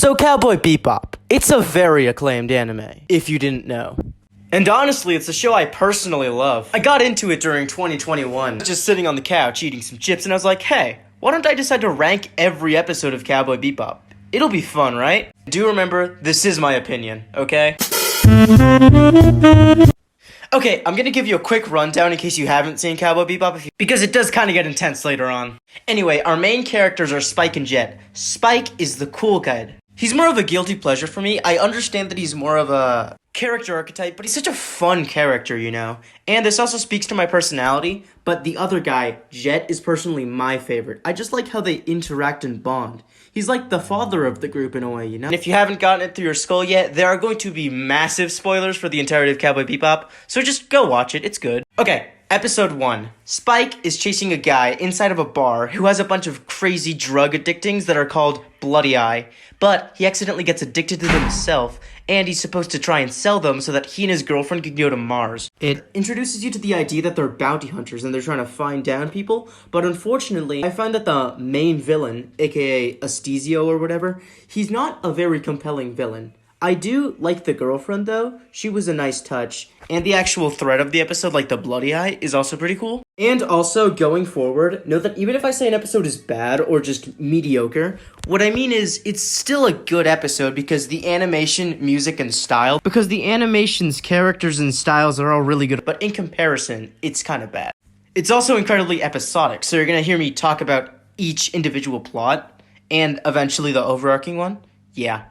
So Cowboy Bebop, it's a very acclaimed anime, if you didn't know. And honestly, it's a show I personally love. I got into it during 2021, just sitting on the couch eating some chips, and I was like, hey, why don't I decide to rank every episode of Cowboy Bebop? It'll be fun, right? Do remember, this is my opinion, okay? Okay, I'm gonna give you a quick rundown in case you haven't seen Cowboy Bebop, because it does kind of get intense later on. Anyway, our main characters are Spike and Jet. Spike is the cool guy. He's more of a guilty pleasure for me. I understand that he's more of a character archetype, but he's such a fun character, you know? And this also speaks to my personality, but the other guy, Jet, is personally my favorite. I just like how they interact and bond. He's like the father of the group in a way, you know? And if you haven't gotten it through your skull yet, there are going to be massive spoilers for the entirety of Cowboy Bebop, so just go watch it, it's good. Okay, episode 1. Spike is chasing a guy inside of a bar who has a bunch of crazy drug addictings that are called Bloody Eye, but he accidentally gets addicted to them himself, and he's supposed to try and sell them so that he and his girlfriend can go to Mars. It introduces you to the idea that they're bounty hunters and they're trying to find down people, but unfortunately, I find that the main villain, aka Astesio or whatever, he's not a very compelling villain. I do like the girlfriend though, she was a nice touch, and the actual thread of the episode, like the Bloody Eye, is also pretty cool. And also, going forward, know that even if I say an episode is bad or just mediocre, what I mean is it's still a good episode because the animation, music, and style, because the animation's characters and styles are all really good, but in comparison, it's kind of bad. It's also incredibly episodic, so you're gonna hear me talk about each individual plot, and eventually the overarching one. Yeah.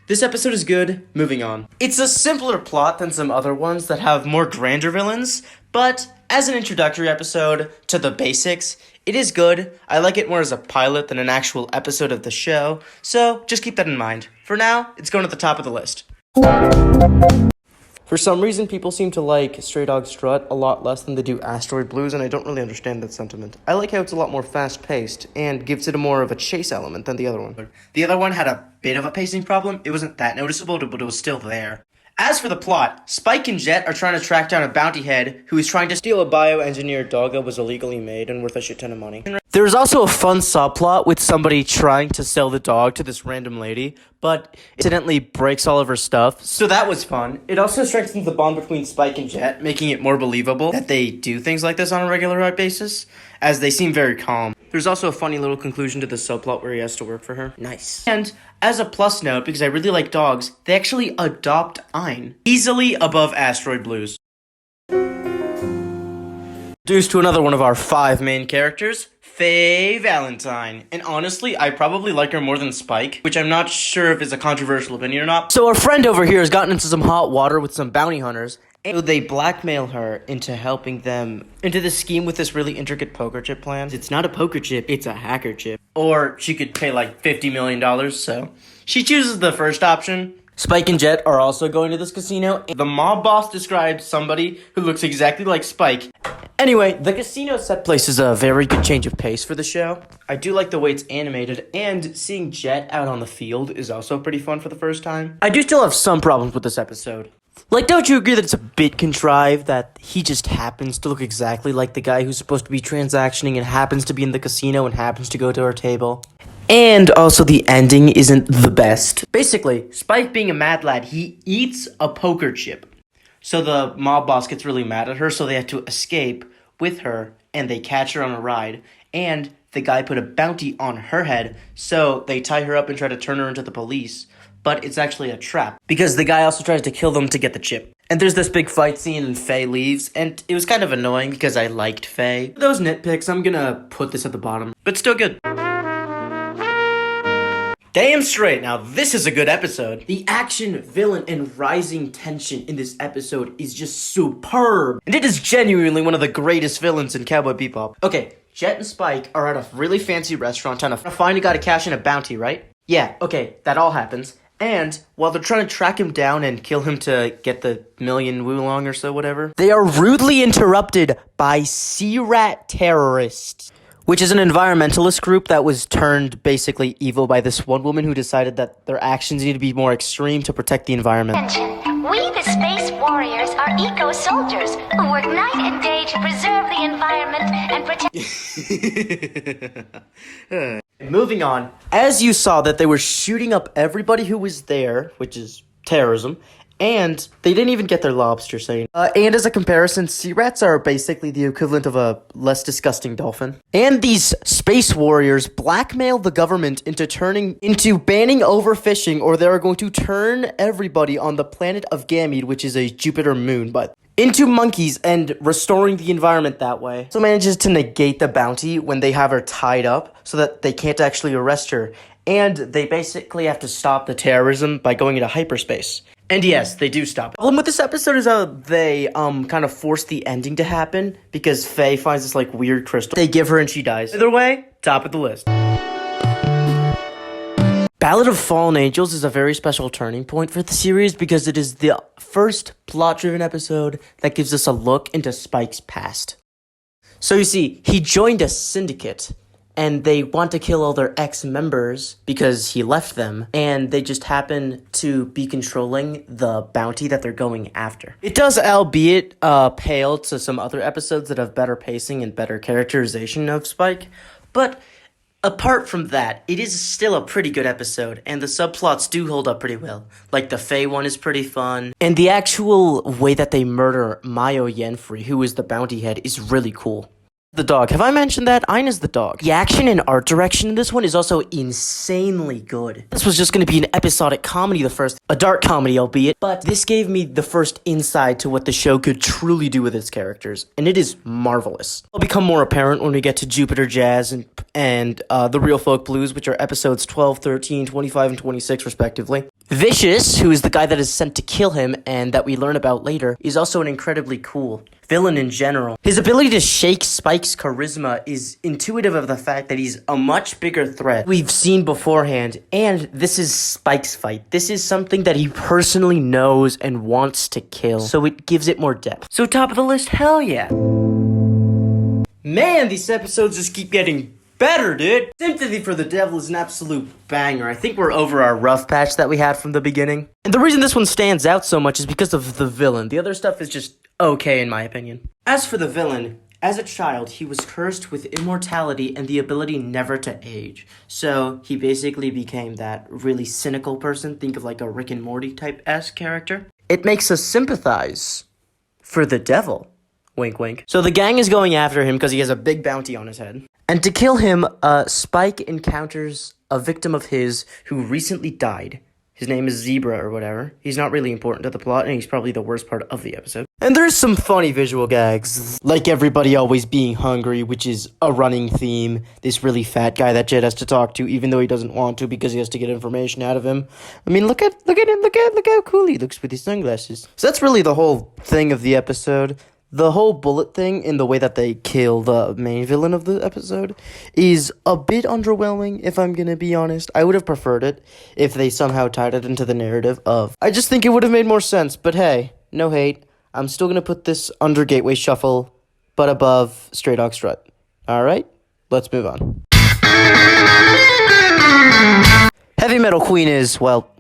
This episode is good, moving on. It's a simpler plot than some other ones that have more grander villains, but as an introductory episode to the basics, it is good. I like it more as a pilot than an actual episode of the show, so just keep that in mind. For now, it's going at the top of the list. For some reason, people seem to like Stray Dog Strut a lot less than they do Asteroid Blues, and I don't really understand that sentiment. I like how it's a lot more fast-paced, and gives it a more of a chase element than the other one. The other one had a bit of a pacing problem. It wasn't that noticeable, but it was still there. As for the plot, Spike and Jet are trying to track down a bounty head who is trying to steal a bioengineered dog that was illegally made and worth a shit ton of money. There's also a fun subplot with somebody trying to sell the dog to this random lady, but incidentally breaks all of her stuff, so that was fun. It also strengthens the bond between Spike and Jet, making it more believable that they do things like this on a regular basis, as they seem very calm. There's also a funny little conclusion to the subplot where he has to work for her. Nice. And as a plus note, because I really like dogs, they actually adopt Ein. Easily above Asteroid Blues. Introduced to another one of our 5 main characters, Faye Valentine. And honestly, I probably like her more than Spike, which I'm not sure if is a controversial opinion or not. So our friend over here has gotten into some hot water with some bounty hunters, and so they blackmail her into helping them into this scheme with this really intricate poker chip plan. It's not a poker chip, it's a hacker chip. Or she could pay like $50 million, so she chooses the first option. Spike and Jet are also going to this casino, and the mob boss describes somebody who looks exactly like Spike. Anyway, the casino set places a very good change of pace for the show. I do like the way it's animated, and seeing Jet out on the field is also pretty fun for the first time. I do still have some problems with this episode. Like, don't you agree that it's a bit contrived that he just happens to look exactly like the guy who's supposed to be transactioning and happens to be in the casino and happens to go to our table? And also the ending isn't the best. Basically, Spike being a mad lad, he eats a poker chip. So the mob boss gets really mad at her, so they have to escape with her, and they catch her on a ride. And the guy put a bounty on her head, so they tie her up and try to turn her into the police. But it's actually a trap, because the guy also tries to kill them to get the chip. And there's this big fight scene, and Faye leaves, and it was kind of annoying because I liked Faye. For those nitpicks, I'm gonna put this at the bottom, but still good. Damn straight, now this is a good episode. The action, villain, and rising tension in this episode is just superb. And it is genuinely one of the greatest villains in Cowboy Bebop. Okay, Jet and Spike are at a really fancy restaurant trying to find a guy to cash in a bounty, right? Yeah, okay, that all happens. And while they're trying to track him down and kill him to get the million wulong or so, whatever, they are rudely interrupted by Sea Rat terrorists, which is an environmentalist group that was turned basically evil by this one woman who decided that their actions need to be more extreme to protect the environment. Attention. We, the Space Warriors, are eco-soldiers who work night and day to preserve the environment and protect... Moving on, as you saw that they were shooting up everybody who was there, which is terrorism, and they didn't even get their lobster saying. And as a comparison, sea rats are basically the equivalent of a less disgusting dolphin. And these space warriors blackmail the government into banning overfishing, or they are going to turn everybody on the planet of Ganymede, which is a Jupiter moon, but into monkeys and restoring the environment that way. So manages to negate the bounty when they have her tied up so that they can't actually arrest her. And they basically have to stop the terrorism by going into hyperspace. And yes, they do stop it. The problem with this episode is how they kind of force the ending to happen because Faye finds this like weird crystal. They give her and she dies. Either way, top of the list. Ballad of Fallen Angels is a very special turning point for the series because it is the first plot-driven episode that gives us a look into Spike's past. So you see, he joined a syndicate, and they want to kill all their ex-members because he left them, and they just happen to be controlling the bounty that they're going after. It does, albeit pale to some other episodes that have better pacing and better characterization of Spike, but apart from that, it is still a pretty good episode, and the subplots do hold up pretty well. Like, the Faye one is pretty fun, and the actual way that they murder Mayo Yenfrey, who is the bounty head, is really cool. The dog. Have I mentioned that? Ina's the dog. The action and art direction in this one is also insanely good. This was just going to be an episodic comedy a dark comedy albeit, but this gave me the first insight to what the show could truly do with its characters, and it is marvelous. It'll become more apparent when we get to Jupiter Jazz and The Real Folk Blues, which are episodes 12, 13, 25, and 26 respectively. Vicious, who is the guy that is sent to kill him and that we learn about later, is also an incredibly cool villain in general. His ability to shake Spike's charisma is intuitive of the fact that he's a much bigger threat we've seen beforehand, and this is Spike's fight. This is something that he personally knows and wants to kill, so it gives it more depth. So top of the list, hell yeah. Man, these episodes just keep getting better, dude. Sympathy for the Devil is an absolute banger. I think we're over our rough patch that we had from the beginning. And the reason this one stands out so much is because of the villain. The other stuff is just okay, in my opinion. As for the villain, as a child, he was cursed with immortality and the ability never to age. So he basically became that really cynical person. Think of like a Rick and Morty type-esque character. It makes us sympathize for the devil. Wink, wink. So the gang is going after him because he has a big bounty on his head. And to kill him, Spike encounters a victim of his who recently died. His name is Zebra or whatever. He's not really important to the plot, and he's probably the worst part of the episode. And there's some funny visual gags, like everybody always being hungry, which is a running theme. This really fat guy that Jed has to talk to, even though he doesn't want to because he has to get information out of him. I mean, look at him, look how cool he looks with his sunglasses. So that's really the whole thing of the episode. The whole bullet thing in the way that they kill the main villain of the episode is a bit underwhelming, if I'm gonna be honest. I would have preferred it if they somehow tied it into the narrative of... I just think it would have made more sense, but hey, no hate. I'm still gonna put this under Gateway Shuffle, but above Stray Dog Strut. Alright, let's move on. Heavy Metal Queen is, well,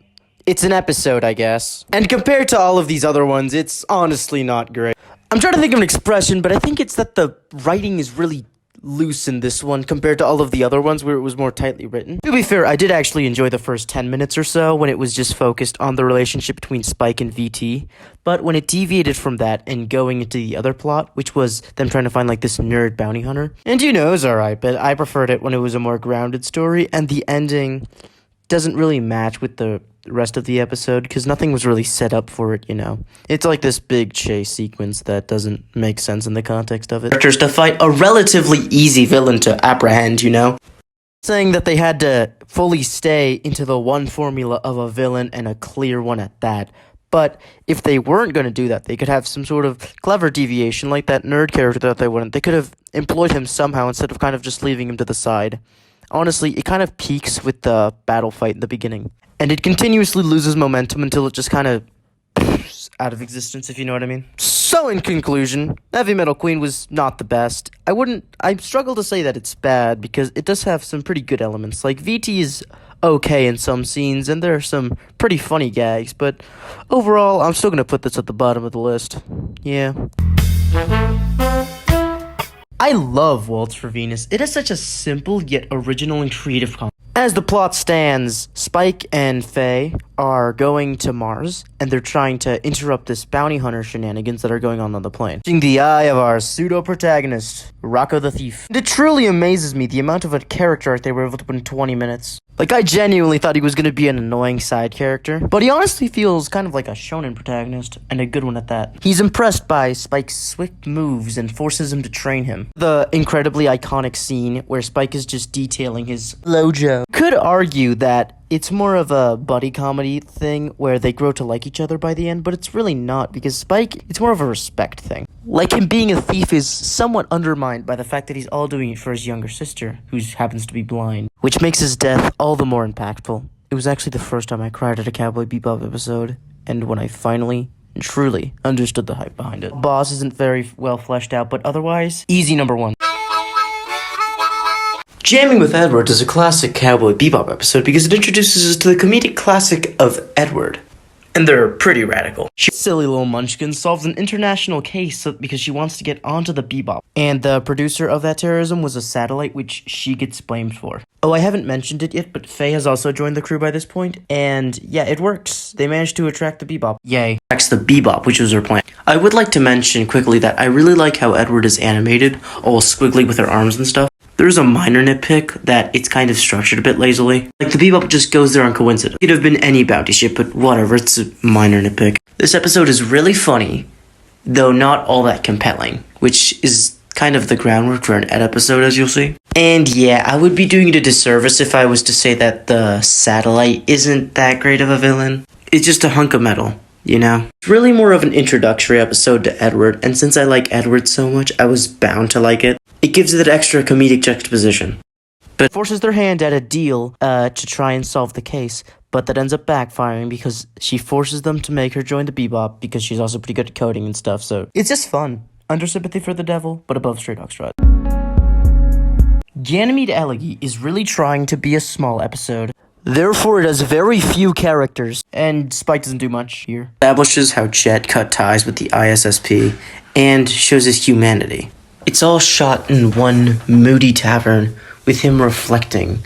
it's an episode, I guess. And compared to all of these other ones, it's honestly not great. I'm trying to think of an expression, but I think it's that the writing is really loose in this one compared to all of the other ones where it was more tightly written. To be fair, I did actually enjoy the first 10 minutes or so when it was just focused on the relationship between Spike and VT, but when it deviated from that and going into the other plot, which was them trying to find like this nerd bounty hunter, and you know, it was alright, but I preferred it when it was a more grounded story, and the ending doesn't really match with the rest of the episode because nothing was really set up for it, you know. It's like this big chase sequence that doesn't make sense in the context of it. Characters to fight a relatively easy villain to apprehend, you know. Saying that they had to fully stay into the one formula of a villain and a clear one at that. But if they weren't going to do that, they could have some sort of clever deviation like that nerd character that they wouldn't. They could have employed him somehow instead of kind of just leaving him to the side. Honestly, it kind of peaks with the battle fight in the beginning. And it continuously loses momentum until it just kind of out of existence, if you know what I mean. So in conclusion, Heavy Metal Queen was not the best. I struggle to say that it's bad because it does have some pretty good elements. Like VT is okay in some scenes and there are some pretty funny gags, but overall, I'm still going to put this at the bottom of the list. Yeah. I love Waltz for Venus. It is such a simple yet original and creative concept. As the plot stands, Spike and Faye are going to Mars, and they're trying to interrupt this bounty hunter shenanigans that are going on the plane. Catching the eye of our pseudo-protagonist, Rocco the Thief. And it truly amazes me the amount of a character arc they were able to put in 20 minutes. Like, I genuinely thought he was going to be an annoying side character, but he honestly feels kind of like a shonen protagonist, and a good one at that. He's impressed by Spike's swift moves and forces him to train him. The incredibly iconic scene where Spike is just detailing his lojo. Could argue that it's more of a buddy comedy thing where they grow to like each other by the end, but it's really not, because Spike, it's more of a respect thing. Like, him being a thief is somewhat undermined by the fact that he's all doing it for his younger sister, who happens to be blind, which makes his death all the more impactful. It was actually the first time I cried at a Cowboy Bebop episode, and when I finally and truly understood the hype behind it. Boss isn't very well fleshed out, but otherwise, easy number one. Jamming with Edward is a classic Cowboy Bebop episode because it introduces us to the comedic classic of Edward. And they're pretty radical. Silly little munchkin solves an international case because she wants to get onto the Bebop. And the producer of that terrorism was a satellite, which she gets blamed for. Oh, I haven't mentioned it yet, but Faye has also joined the crew by this point. And yeah, it works. They managed to attract the Bebop. Yay. Attracts the Bebop, which was her plan. I would like to mention quickly that I really like how Edward is animated, all squiggly with her arms and stuff. There's a minor nitpick that it's kind of structured a bit lazily. Like, the Bebop just goes there on coincidence. It could have been any bounty ship, but whatever, it's a minor nitpick. This episode is really funny, though not all that compelling, which is kind of the groundwork for an Ed episode, as you'll see. And yeah, I would be doing it a disservice if I was to say that the satellite isn't that great of a villain. It's just a hunk of metal, you know? It's really more of an introductory episode to Edward, and since I like Edward so much, I was bound to like it. It gives it extra comedic juxtaposition. But forces their hand at a deal to try and solve the case, but that ends up backfiring because she forces them to make her join the Bebop because she's also pretty good at coding and stuff, so it's just fun. Under sympathy for the devil, but above Stray Dog Strut. Ganymede Elegy is really trying to be a small episode. Therefore, it has very few characters, and Spike doesn't do much here. Establishes how Jet cut ties with the ISSP, and shows his humanity. It's all shot in one moody tavern, with him reflecting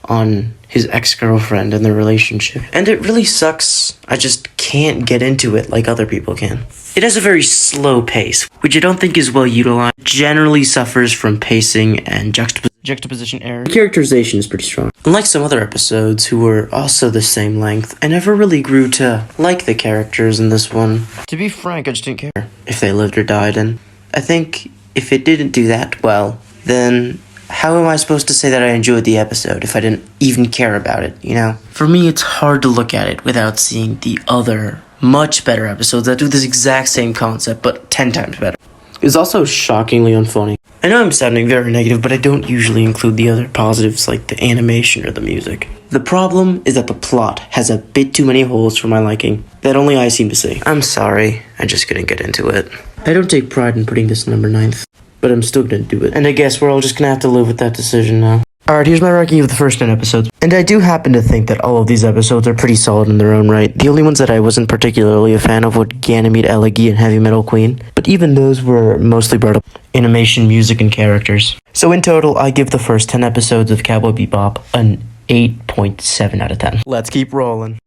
on his ex-girlfriend and their relationship. And it really sucks. I just can't get into it like other people can. It has a very slow pace, which I don't think is well utilized. It generally suffers from pacing and juxtaposition error. The characterization is pretty strong. Unlike some other episodes who were also the same length, I never really grew to like the characters in this one. To be frank, I just didn't care if they lived or died, and I think if it didn't do that well, then how am I supposed to say that I enjoyed the episode if I didn't even care about it, you know? For me, it's hard to look at it without seeing the other, much better episodes that do this exact same concept, but 10 times better. It's also shockingly unfunny. I know I'm sounding very negative, but I don't usually include the other positives like the animation or the music. The problem is that the plot has a bit too many holes for my liking that only I seem to see. I'm sorry, I just couldn't get into it. I don't take pride in putting this number 9th, but I'm still gonna do it. And I guess we're all just gonna have to live with that decision now. Alright, here's my ranking of the first 10 episodes. And I do happen to think that all of these episodes are pretty solid in their own right. The only ones that I wasn't particularly a fan of were Ganymede Elegy and Heavy Metal Queen, but even those were mostly brought up animation, music, and characters. So in total, I give the first 10 episodes of Cowboy Bebop an 8.7 out of 10. Let's keep rolling.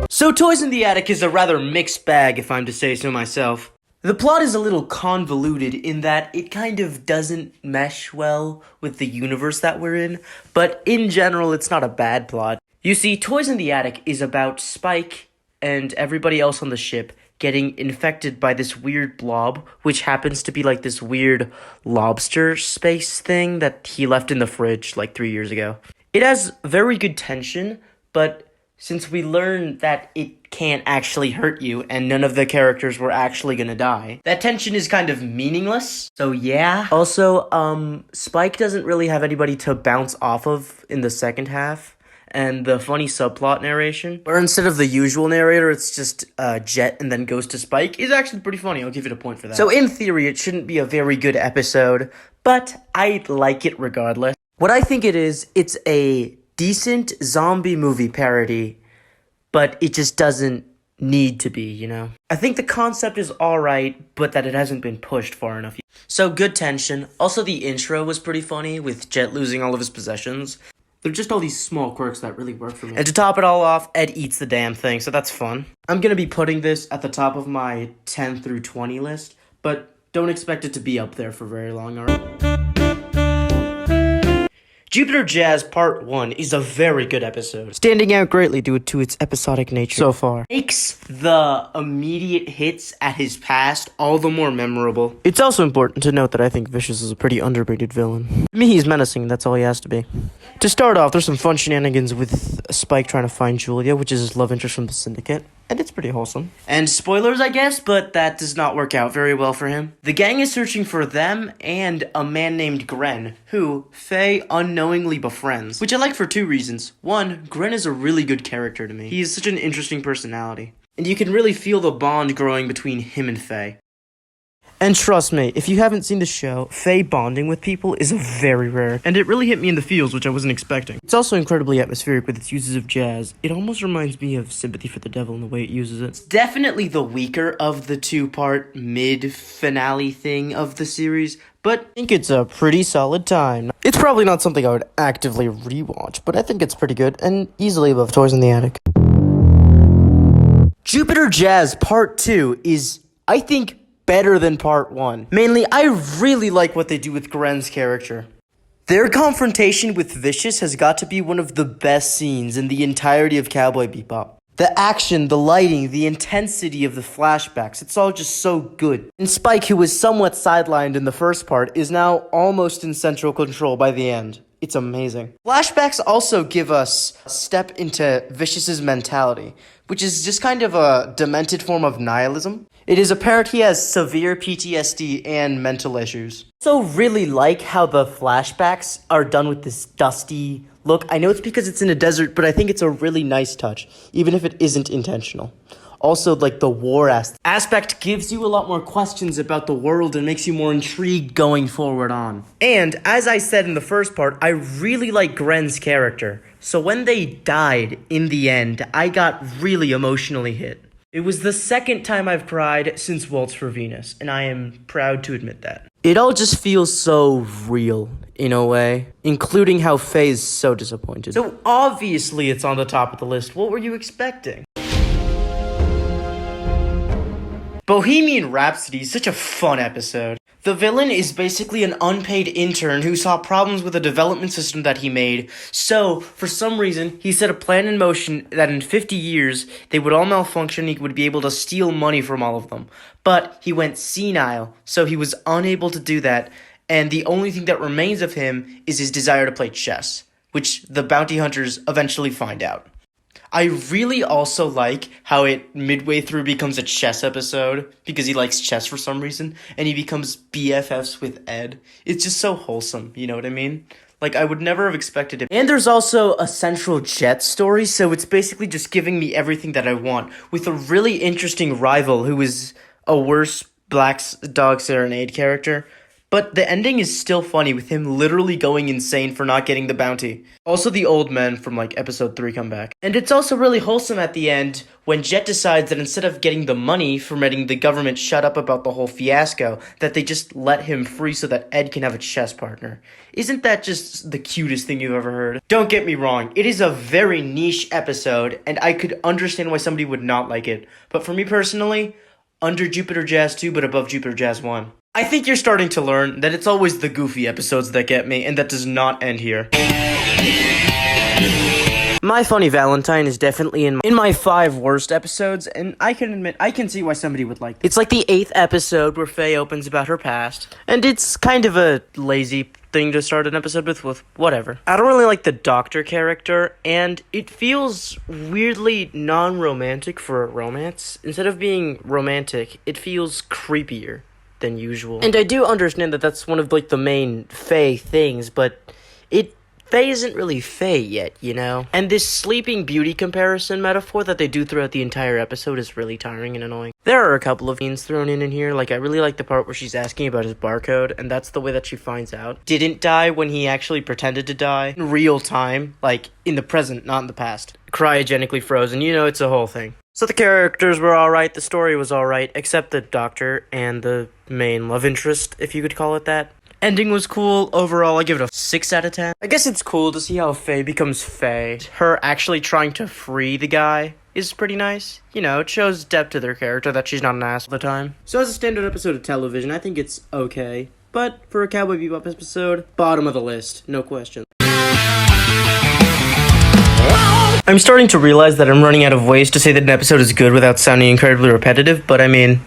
So Toys in the Attic is a rather mixed bag, if I'm to say so myself. The plot is a little convoluted in that it kind of doesn't mesh well with the universe that we're in, but in general, it's not a bad plot. You see, Toys in the Attic is about Spike and everybody else on the ship getting infected by this weird blob, which happens to be like this weird lobster space thing that he left in the fridge like 3 years ago. It has very good tension, but since we learn that it can't actually hurt you and none of the characters were actually gonna die, that tension is kind of meaningless. So yeah. Also, Spike doesn't really have anybody to bounce off of in the second half. And the funny subplot narration, or instead of the usual narrator, it's just Jet and then goes to Spike, is actually pretty funny. I'll give it a point for that. So in theory, it shouldn't be a very good episode, but I like it regardless. What I think it is, it's a decent zombie movie parody, but it just doesn't need to be, you know? I think the concept is alright, but that it hasn't been pushed far enough. So, good tension. Also, the intro was pretty funny, with Jet losing all of his possessions. They're just all these small quirks that really work for me. And to top it all off, Ed eats the damn thing, so that's fun. I'm gonna be putting this at the top of my 10 through 20 list, but don't expect it to be up there for very long, alright? Jupiter Jazz Part 1 is a very good episode, standing out greatly due to its episodic nature so far. Makes the immediate hits at his past all the more memorable. It's also important to note that I think Vicious is a pretty underrated villain. To me, he's menacing, that's all he has to be. To start off, there's some fun shenanigans with Spike trying to find Julia, which is his love interest from the Syndicate. And it's pretty wholesome. And spoilers, I guess, but that does not work out very well for him. The gang is searching for them and a man named Gren, who Faye unknowingly befriends. Which I like for two reasons. One, Gren is a really good character to me. He is such an interesting personality. And you can really feel the bond growing between him and Faye. And trust me, if you haven't seen the show, Faye bonding with people is very rare, and it really hit me in the feels, which I wasn't expecting. It's also incredibly atmospheric with its uses of jazz. It almost reminds me of Sympathy for the Devil in the way it uses it. It's definitely the weaker of the two-part mid-finale thing of the series, but I think it's a pretty solid time. It's probably not something I would actively rewatch, but I think it's pretty good, and easily above Toys in the Attic. Jupiter Jazz Part 2 is, I think, better than Part 1. Mainly, I really like what they do with Gren's character. Their confrontation with Vicious has got to be one of the best scenes in the entirety of Cowboy Bebop. The action, the lighting, the intensity of the flashbacks, it's all just so good. And Spike, who was somewhat sidelined in the first part, is now almost in central control by the end. It's amazing. Flashbacks also give us a step into Vicious's mentality, which is just kind of a demented form of nihilism. It is apparent he has severe PTSD and mental issues. So really like how the flashbacks are done with this dusty look. I know it's because it's in a desert, but I think it's a really nice touch, even if it isn't intentional. Also, like, the war aspect gives you a lot more questions about the world and makes you more intrigued going forward on. And, as I said in the first part, I really like Gren's character. So when they died in the end, I got really emotionally hit. It was the second time I've cried since Waltz for Venus, and I am proud to admit that. It all just feels so real, in a way, including how Faye is so disappointed. So obviously it's on the top of the list. What were you expecting? Bohemian Rhapsody is such a fun episode. The villain is basically an unpaid intern who saw problems with a development system that he made, so, for some reason, he set a plan in motion that in 50 years, they would all malfunction and he would be able to steal money from all of them. But he went senile, so he was unable to do that, and the only thing that remains of him is his desire to play chess, which the bounty hunters eventually find out. I really also like how it midway through becomes a chess episode because he likes chess for some reason and he becomes BFFs with Ed. It's just so wholesome, you know what I mean? Like, I would never have expected it. And there's also a central Jet story, so it's basically just giving me everything that I want with a really interesting rival who is a worse Black Dog Serenade character. But the ending is still funny with him literally going insane for not getting the bounty. Also, the old men from, like, episode 3 come back. And it's also really wholesome at the end when Jet decides that instead of getting the money from letting the government shut up about the whole fiasco, that they just let him free so that Ed can have a chess partner. Isn't that just the cutest thing you've ever heard? Don't get me wrong, it is a very niche episode, and I could understand why somebody would not like it. But for me personally, under Jupiter Jazz 2 but above Jupiter Jazz 1. I think you're starting to learn that it's always the goofy episodes that get me, and that does not end here. My Funny Valentine is definitely in my 5 worst episodes, and I can admit, I can see why somebody would like it. It's like the 8th episode where Faye opens about her past, and it's kind of a lazy thing to start an episode with whatever. I don't really like the doctor character, and it feels weirdly non-romantic for a romance. Instead of being romantic, it feels creepier than usual. And I do understand that that's one of, like, the main Faye things, but Faye isn't really Faye yet, you know? And this Sleeping Beauty comparison metaphor that they do throughout the entire episode is really tiring and annoying. There are a couple of scenes thrown in here, like, I really like the part where she's asking about his barcode, and that's the way that she finds out. Didn't die when he actually pretended to die. In real time, like, in the present, not in the past. Cryogenically frozen, you know, it's a whole thing. So the characters were alright, the story was alright, except the doctor and the main love interest, if you could call it that. Ending was cool. Overall, I give it a 6 out of 10. I guess it's cool to see how Faye becomes Faye. Her actually trying to free the guy is pretty nice. You know, it shows depth to their character that she's not an ass all the time. So as a standard episode of television, I think it's okay. But for a Cowboy Bebop episode, bottom of the list, no question. I'm starting to realize that I'm running out of ways to say that an episode is good without sounding incredibly repetitive, but I mean,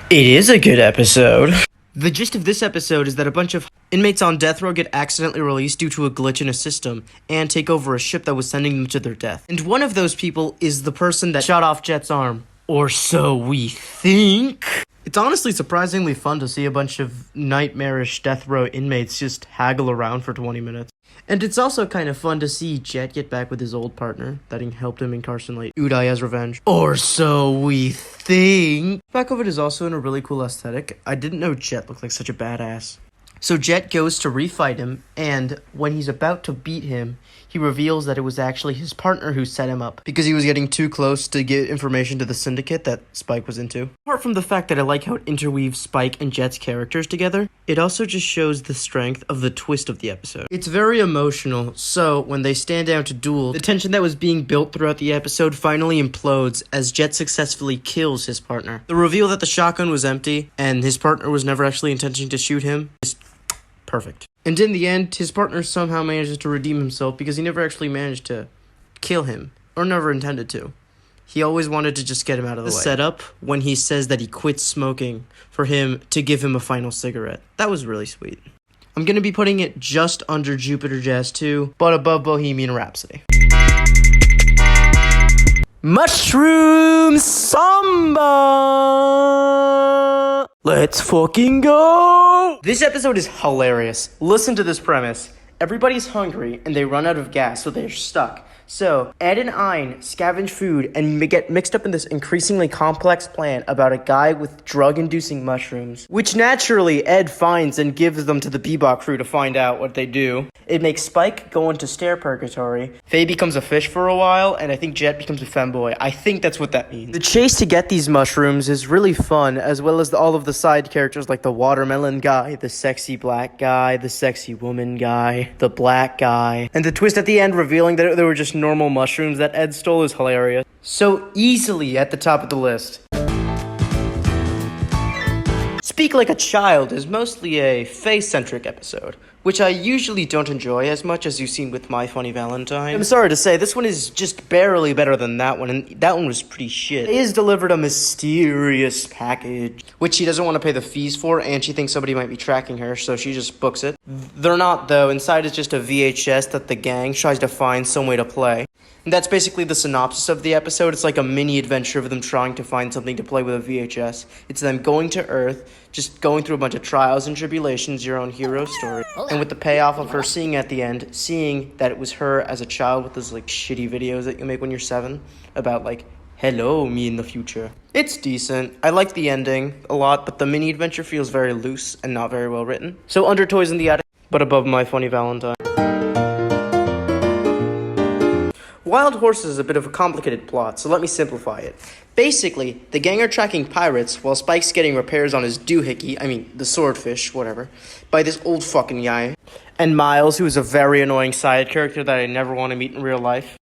it is a good episode. The gist of this episode is that a bunch of inmates on death row get accidentally released due to a glitch in a system and take over a ship that was sending them to their death. And one of those people is the person that shot off Jet's arm. Or so we think. It's honestly surprisingly fun to see a bunch of nightmarish death row inmates just haggle around for 20 minutes. And it's also kind of fun to see Jet get back with his old partner that helped him incarcerate Uday as revenge. Or so we think. Back of it is also in a really cool aesthetic. I didn't know Jet looked like such a badass. So Jet goes to refight him, and when he's about to beat him, he reveals that it was actually his partner who set him up because he was getting too close to get information to the syndicate that Spike was into. Apart from the fact that I like how it interweaves Spike and Jet's characters together, it also just shows the strength of the twist of the episode. It's very emotional, so when they stand down to duel, the tension that was being built throughout the episode finally implodes as Jet successfully kills his partner. The reveal that the shotgun was empty and his partner was never actually intending to shoot him is perfect. And in the end, his partner somehow manages to redeem himself because he never actually managed to kill him, or never intended to. He always wanted to just get him out of the way. The setup, when he says that he quit smoking for him to give him a final cigarette. That was really sweet. I'm going to be putting it just under Jupiter Jazz 2, but above Bohemian Rhapsody. Mushroom Samba! Let's fucking go! This episode is hilarious. Listen to this premise. Everybody's hungry and they run out of gas, so they're stuck. So, Ed and Ein scavenge food and get mixed up in this increasingly complex plan about a guy with drug-inducing mushrooms, which naturally Ed finds and gives them to the Bebop crew to find out what they do. It makes Spike go into stare purgatory, Faye becomes a fish for a while, and I think Jet becomes a femboy. I think that's what that means. The chase to get these mushrooms is really fun, as well as all of the side characters like the watermelon guy, the sexy black guy, the sexy woman guy, the black guy, and the twist at the end revealing that they were just normal mushrooms that Ed stole is hilarious. So easily at the top of the list. Speak Like a Child is mostly a Faye-centric episode, which I usually don't enjoy as much as you've seen with My Funny Valentine. I'm sorry to say, this one is just barely better than that one, and that one was pretty shit. Faye is delivered a mysterious package, which she doesn't want to pay the fees for, and she thinks somebody might be tracking her, so she just books it. They're not, though. Inside is just a VHS that the gang tries to find some way to play. And that's basically the synopsis of the episode. It's like a mini adventure of them trying to find something to play with a VHS. It's them going to Earth, just going through a bunch of trials and tribulations, your own hero story. And with the payoff of her seeing at the end, seeing that it was her as a child with those like shitty videos that you make when you're 7 about like, hello, me in the future. It's decent. I like the ending a lot, but the mini adventure feels very loose and not very well written. So under Toys in the Attic, but above My Funny Valentine. Wild Horses is a bit of a complicated plot, so let me simplify it. Basically, the gang are tracking pirates while Spike's getting repairs on his doohickey, the swordfish, whatever, by this old fucking guy. And Miles, who is a very annoying side character that I never want to meet in real life.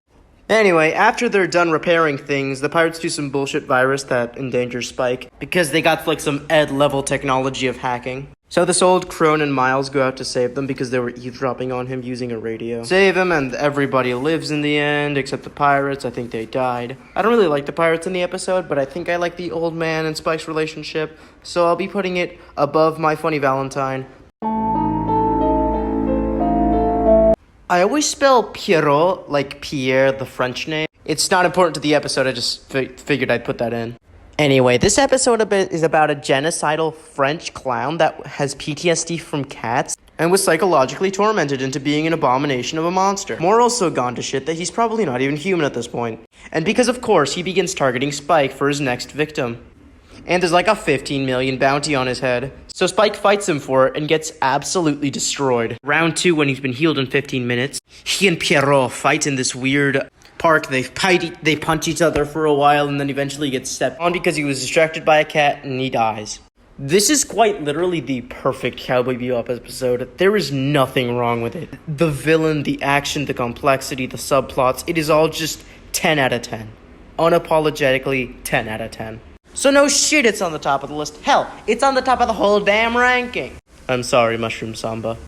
Anyway, after they're done repairing things, the pirates do some bullshit virus that endangers Spike, because they got like some Ed-level technology of hacking. So this old crone and Miles go out to save them because they were eavesdropping on him using a radio. Save him, and everybody lives in the end, except the pirates. I think they died. I don't really like the pirates in the episode, but I think I like the old man and Spike's relationship, so I'll be putting it above My Funny Valentine. I always spell Pierrot like Pierre, the French name. It's not important to the episode, I just figured I'd put that in. Anyway, this episode is about a genocidal French clown that has PTSD from cats and was psychologically tormented into being an abomination of a monster. Moral's so gone to shit that he's probably not even human at this point. And because of course, he begins targeting Spike for his next victim. And there's like a 15 million bounty on his head. So Spike fights him for it and gets absolutely destroyed. Round 2, when he's been healed in 15 minutes, he and Pierrot fight in this weird park. They punch each other for a while, and then eventually get stepped on because he was distracted by a cat, and he dies. This is quite literally the perfect Cowboy Bebop episode. There is nothing wrong with it. The villain, the action, the complexity, the subplots, it is all just 10 out of 10. Unapologetically 10 out of 10. So no shit it's on the top of the list. Hell, it's on the top of the whole damn ranking. I'm sorry, Mushroom Samba.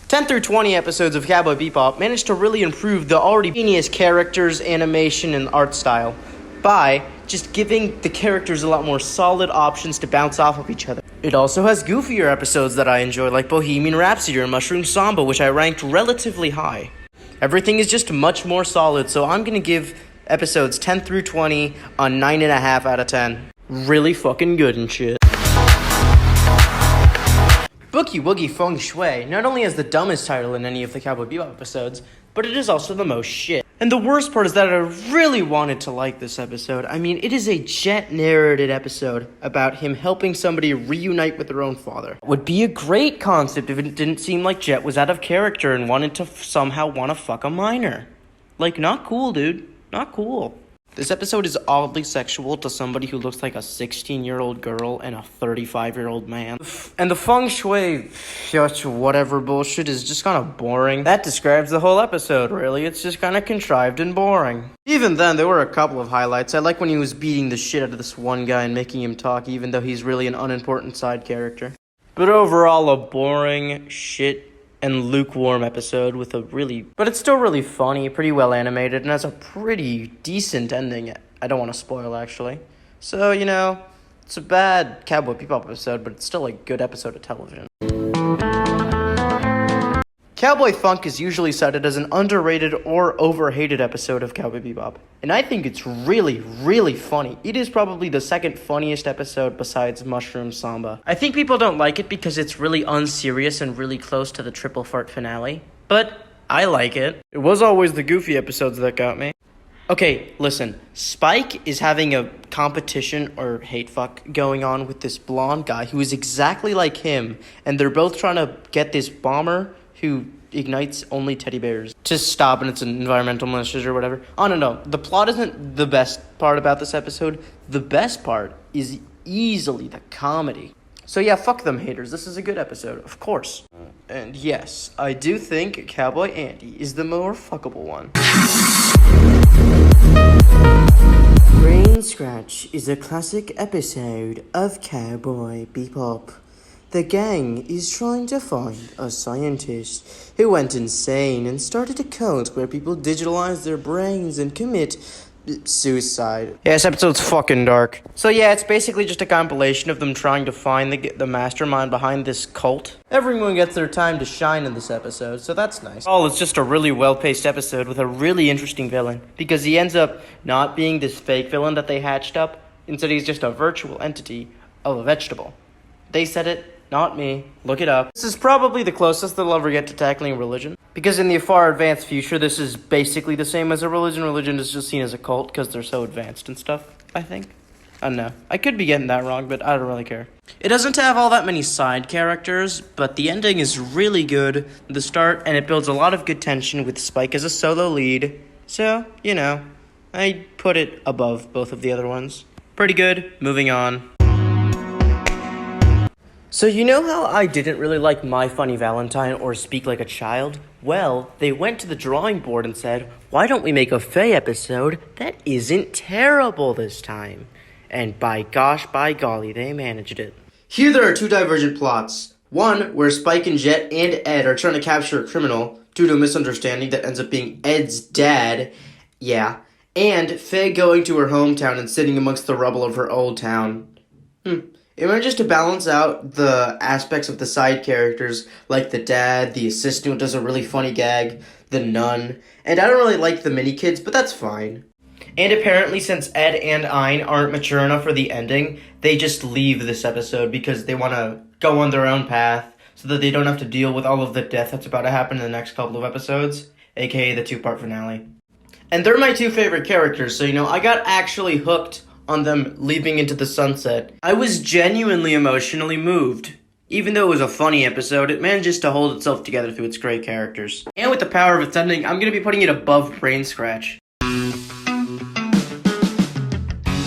10 through 20 episodes of Cowboy Bebop managed to really improve the already genius characters, animation, and art style by just giving the characters a lot more solid options to bounce off of each other. It also has goofier episodes that I enjoy, like Bohemian Rhapsody or Mushroom Samba, which I ranked relatively high. Everything is just much more solid, so I'm gonna give episodes 10 through 20 a 9.5 out of 10. Really fucking good and shit. Boogie Woogie Feng Shui not only has the dumbest title in any of the Cowboy Bebop episodes, but it is also the most shit. And the worst part is that I really wanted to like this episode. I mean, it is a Jet narrated episode about him helping somebody reunite with their own father. It would be a great concept if it didn't seem like Jet was out of character and wanted to somehow want to fuck a minor. Like, not cool, dude. Not cool. This episode is oddly sexual to somebody who looks like a 16-year-old girl and a 35-year-old man. And the feng shui, whatever bullshit is just kind of boring. That describes the whole episode, really. It's just kind of contrived and boring. Even then, there were a couple of highlights. I like when he was beating the shit out of this one guy and making him talk, even though he's really an unimportant side character. But overall, a boring, shit, and lukewarm episode with but it's still really funny, pretty well animated, and has a pretty decent ending. I don't want to spoil, actually. So, it's a bad Cowboy Bebop episode, but it's still a good episode of television. Cowboy Funk is usually cited as an underrated or overhated episode of Cowboy Bebop, and I think it's really, really funny. It is probably the second funniest episode besides Mushroom Samba. I think people don't like it because it's really unserious and really close to the triple fart finale, but I like it. It was always the goofy episodes that got me. Okay, listen, Spike is having a competition or hate fuck going on with this blonde guy who is exactly like him, and they're both trying to get this bomber who ignites only teddy bears to stop, and it's an environmental message or whatever. I don't know. The plot isn't the best part about this episode. The best part is easily the comedy. So yeah, fuck them haters. This is a good episode, of course. And yes, I do think Cowboy Andy is the more fuckable one. Brain Scratch is a classic episode of Cowboy Bebop. The gang is trying to find a scientist who went insane and started a cult where people digitalize their brains and commit suicide. Yeah, this episode's fucking dark. So yeah, it's basically just a compilation of them trying to find the mastermind behind this cult. Everyone gets their time to shine in this episode, so that's nice. Oh, it's just a really well-paced episode with a really interesting villain, because he ends up not being this fake villain that they hatched up. Instead, he's just a virtual entity of a vegetable. They said it. Not me. Look it up. This is probably the closest they'll ever get to tackling religion. Because in the far advanced future, this is basically the same as a religion. Religion is just seen as a cult because they're so advanced and stuff, I think. I don't know. I could be getting that wrong, but I don't really care. It doesn't have all that many side characters, but the ending is really good. The start, and it builds a lot of good tension with Spike as a solo lead. So, I put it above both of the other ones. Pretty good. Moving on. So you know how I didn't really like My Funny Valentine or Speak Like a Child? Well, they went to the drawing board and said, why don't we make a Faye episode that isn't terrible this time? And by gosh, by golly, they managed it. Here there are two divergent plots. One, where Spike and Jet and Ed are trying to capture a criminal due to a misunderstanding that ends up being Ed's dad. Yeah. And Faye going to her hometown and sitting amongst the rubble of her old town. It manages to balance out the aspects of the side characters, like the dad, the assistant who does a really funny gag, the nun, and I don't really like the mini-kids, but that's fine. And apparently, since Ed and Ein aren't mature enough for the ending, they just leave this episode because they want to go on their own path so that they don't have to deal with all of the death that's about to happen in the next couple of episodes, aka the two-part finale. And they're my two favorite characters, so I got actually hooked on them leaping into the sunset. I was genuinely emotionally moved. Even though it was a funny episode, it manages to hold itself together through its great characters. And with the power of its ending, I'm going to be putting it above Brain Scratch.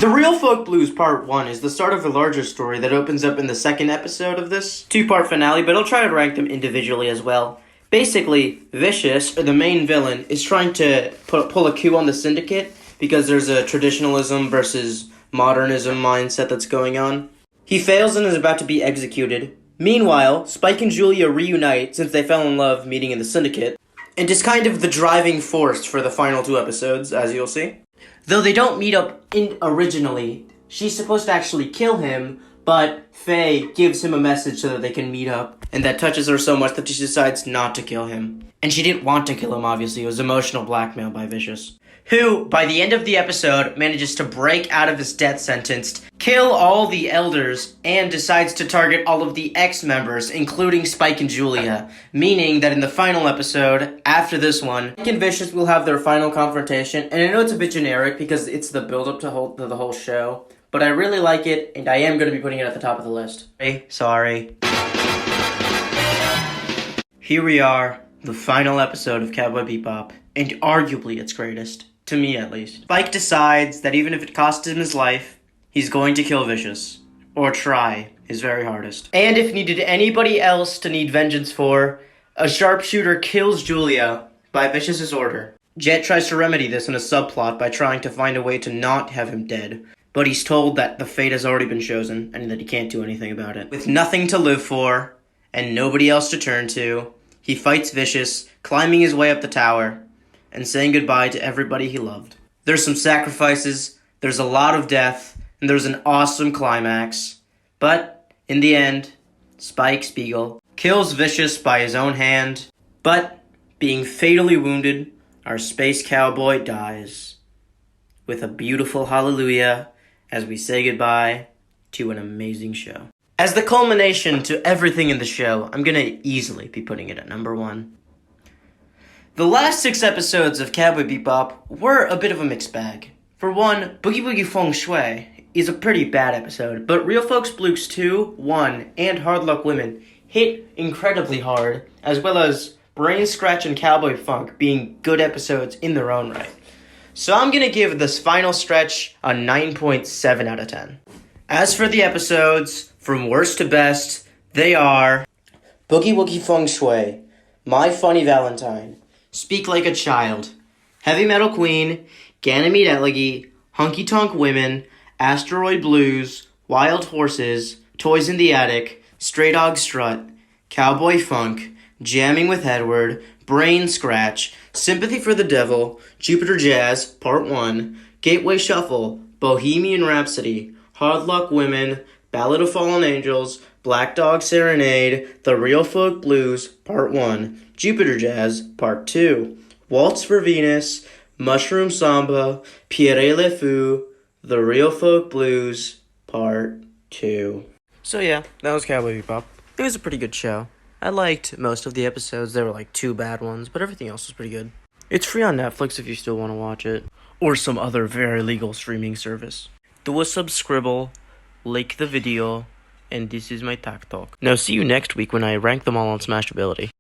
The Real Folk Blues Part 1 is the start of a larger story that opens up in the second episode of this two-part finale, but I'll try to rank them individually as well. Basically, Vicious, or the main villain, is trying to pull a coup on the Syndicate because there's a traditionalism versus modernism mindset that's going on. He fails and is about to be executed. Meanwhile, Spike and Julia reunite since they fell in love meeting in the Syndicate, and is kind of the driving force for the final two episodes, as you'll see. Though they don't meet up originally, she's supposed to actually kill him, but Faye gives him a message so that they can meet up, and that touches her so much that she decides not to kill him. And she didn't want to kill him, obviously. It was emotional blackmail by Vicious, who, by the end of the episode, manages to break out of his death sentence, kill all the elders, and decides to target all of the ex-members, including Spike and Julia, meaning that in the final episode, after this one, Spike and Vicious will have their final confrontation, and I know it's a bit generic because it's the build-up to the whole show, but I really like it, and I am going to be putting it at the top of the list. Sorry. Here we are, the final episode of Cowboy Bebop, and arguably its greatest. To me, at least. Spike decides that even if it costs him his life, he's going to kill Vicious. Or try his very hardest. And if needed anybody else to need vengeance for, a sharpshooter kills Julia by Vicious's order. Jet tries to remedy this in a subplot by trying to find a way to not have him dead, but he's told that the fate has already been chosen and that he can't do anything about it. With nothing to live for, and nobody else to turn to, he fights Vicious, climbing his way up the tower, and saying goodbye to everybody he loved. There's some sacrifices, there's a lot of death, and there's an awesome climax. But, in the end, Spike Spiegel kills Vicious by his own hand, but, being fatally wounded, our space cowboy dies. With a beautiful hallelujah as we say goodbye to an amazing show. As the culmination to everything in the show, I'm gonna easily be putting it at number 1. The last 6 episodes of Cowboy Bebop were a bit of a mixed bag. For one, Boogie Boogie Feng Shui is a pretty bad episode, but Real Folks Blues 2, 1, and Hard Luck Women hit incredibly hard, as well as Brain Scratch and Cowboy Funk being good episodes in their own right. So I'm gonna give this final stretch a 9.7 out of 10. As for the episodes, from worst to best, they are Boogie Woogie Feng Shui, My Funny Valentine, Speak Like a Child, Heavy Metal Queen, Ganymede Elegy, Hunky Tonk Women, Asteroid Blues, Wild Horses, Toys in the Attic, Stray Dog Strut, Cowboy Funk, Jamming with Edward, Brain Scratch, Sympathy for the Devil, Jupiter Jazz, Part 1, Gateway Shuffle, Bohemian Rhapsody, Hard Luck Women, Ballad of Fallen Angels, Black Dog Serenade, The Real Folk Blues, Part 1, Jupiter Jazz, Part 2, Waltz for Venus, Mushroom Samba, Pierre Le Fou, The Real Folk Blues, Part 2. So yeah, that was Cowboy Bebop. It was a pretty good show. I liked most of the episodes. There were like 2 bad ones, but everything else was pretty good. It's free on Netflix if you still want to watch it, or some other very legal streaming service. Do a subscribble, like the video, and this is my TikTok. Now see you next week when I rank them all on Smashability.